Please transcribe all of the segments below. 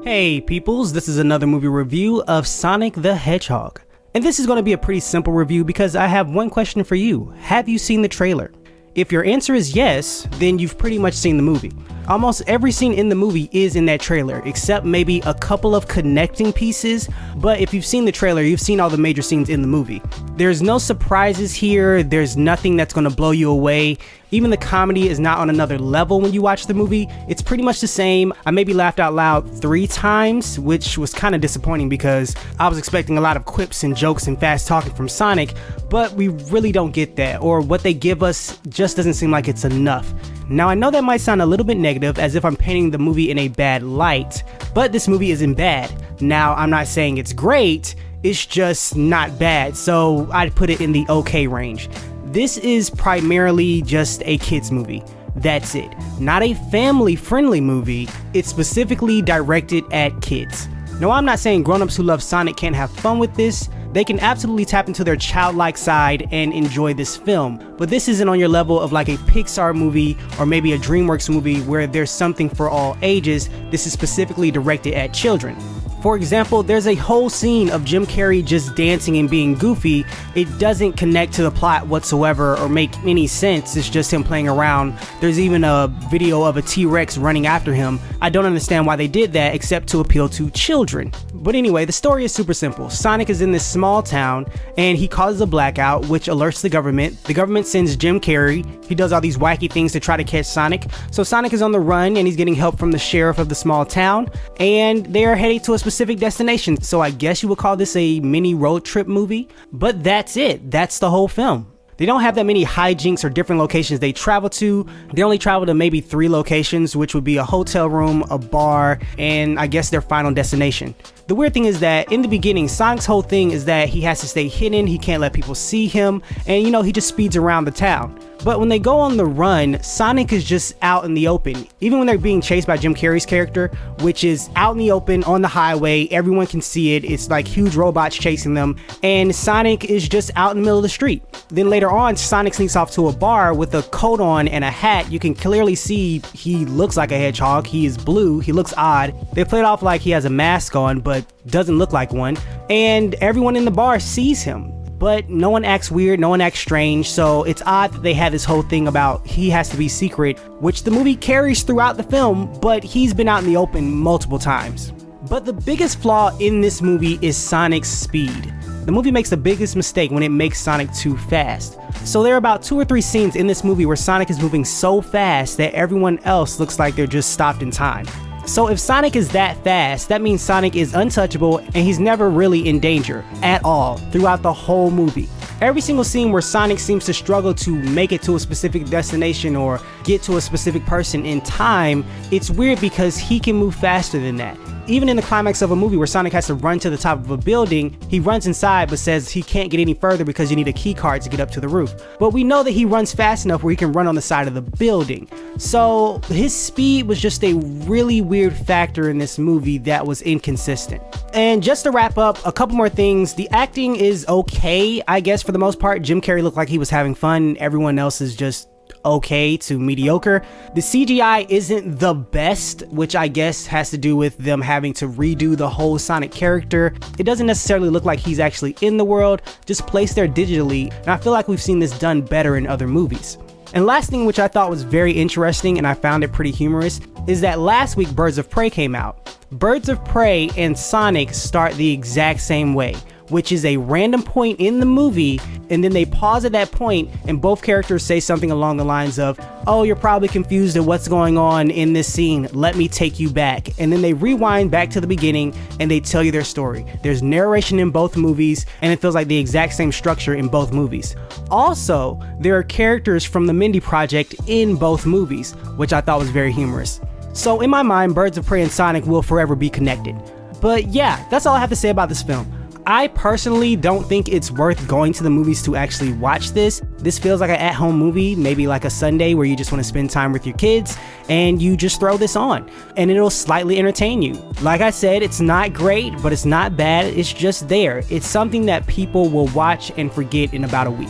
Hey peoples, this is another movie review of Sonic the Hedgehog. And this is going to be a pretty simple review because I have one question for you. Have you seen the trailer? If your answer is yes, then you've pretty much seen the movie. Almost every scene in the movie is in that trailer, except maybe a couple of connecting pieces, but if you've seen the trailer, you've seen all the major scenes in the movie. There's no surprises here, there's nothing that's gonna blow you away. Even the comedy is not on another level when you watch the movie. It's pretty much the same. I maybe laughed out loud 3 times, which was kind of disappointing because I was expecting a lot of quips and jokes and fast talking from Sonic, but we really don't get that, or what they give us just doesn't seem like it's enough. Now I know that might sound a little bit negative, as if I'm painting the movie in a bad light, but this movie isn't bad. Now I'm not saying it's great, it's just not bad, so I'd put it in the okay range. This is primarily just a kids movie. That's it. Not a family-friendly movie, it's specifically directed at kids. Now I'm not saying grown-ups who love Sonic can't have fun with this. They can absolutely tap into their childlike side and enjoy this film, but this isn't on your level of like a Pixar movie or maybe a DreamWorks movie where there's something for all ages. This is specifically directed at children. For example, there's a whole scene of Jim Carrey just dancing and being goofy. It doesn't connect to the plot whatsoever or make any sense. It's just him playing around. There's even a video of a T-Rex running after him. I don't understand why they did that except to appeal to children. But anyway, the story is super simple. Sonic is in this small town and he causes a blackout which alerts the government. The government sends Jim Carrey. He does all these wacky things to try to catch Sonic. So Sonic is on the run and he's getting help from the sheriff of the small town, and they're heading to a specific destination. So I guess you would call this a mini road trip movie, but that's it. That's the whole film. They don't have that many hijinks or different locations they travel to. They only travel to maybe 3 locations, which would be a hotel room, a bar, and I guess their final destination. The weird thing is that in the beginning, Sonic's whole thing is that he has to stay hidden, he can't let people see him, and he just speeds around the town. But when they go on the run, Sonic is just out in the open. Even when they're being chased by Jim Carrey's character, which is out in the open on the highway, everyone can see it. It's like huge robots chasing them, and Sonic is just out in the middle of the street. Then later on, Sonic sneaks off to a bar with a coat on and a hat. You can clearly see he looks like a hedgehog. He is blue. He looks odd. They play it off like he has a mask on, but doesn't look like one. And everyone in the bar sees him. But no one acts weird, no one acts strange, so it's odd that they had this whole thing about he has to be secret, which the movie carries throughout the film, but he's been out in the open multiple times. But the biggest flaw in this movie is Sonic's speed. The movie makes the biggest mistake when it makes Sonic too fast. So there are about 2 or 3 scenes in this movie where Sonic is moving so fast that everyone else looks like they're just stopped in time. So if Sonic is that fast, that means Sonic is untouchable and he's never really in danger at all throughout the whole movie. Every single scene where Sonic seems to struggle to make it to a specific destination or get to a specific person in time, it's weird because he can move faster than that. Even in the climax of a movie where Sonic has to run to the top of a building, he runs inside but says he can't get any further because you need a key card to get up to the roof. But we know that he runs fast enough where he can run on the side of the building. So his speed was just a really weird factor in this movie that was inconsistent. And just to wrap up, a couple more things. The acting is okay, I guess, for the most part. Jim Carrey looked like he was having fun. Everyone else is just okay to mediocre. The CGI isn't the best, which I guess has to do with them having to redo the whole Sonic character. It doesn't necessarily look like he's actually in the world, just placed there digitally, and I feel like we've seen this done better in other movies. And last thing, which I thought was very interesting and I found it pretty humorous, is that last week Birds of Prey came out. Birds of Prey and Sonic start the exact same way, which is a random point in the movie, and then they pause at that point and both characters say something along the lines of, "Oh, you're probably confused at what's going on in this scene, let me take you back." And then they rewind back to the beginning and they tell you their story. There's narration in both movies and it feels like the exact same structure in both movies. Also, there are characters from the Mindy Project in both movies, which I thought was very humorous. So in my mind, Birds of Prey and Sonic will forever be connected. But yeah, that's all I have to say about this film. I personally don't think it's worth going to the movies to actually watch this. This feels like an at-home movie, maybe like a Sunday where you just want to spend time with your kids and you just throw this on and it'll slightly entertain you. Like I said, it's not great, but it's not bad. It's just there. It's something that people will watch and forget in about a week.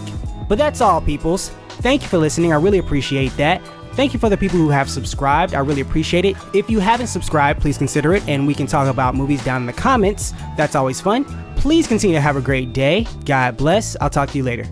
But that's all, peoples. Thank you for listening. I really appreciate that. Thank you for the people who have subscribed. I really appreciate it. If you haven't subscribed, please consider it, and we can talk about movies down in the comments. That's always fun. Please continue to have a great day. God bless. I'll talk to you later.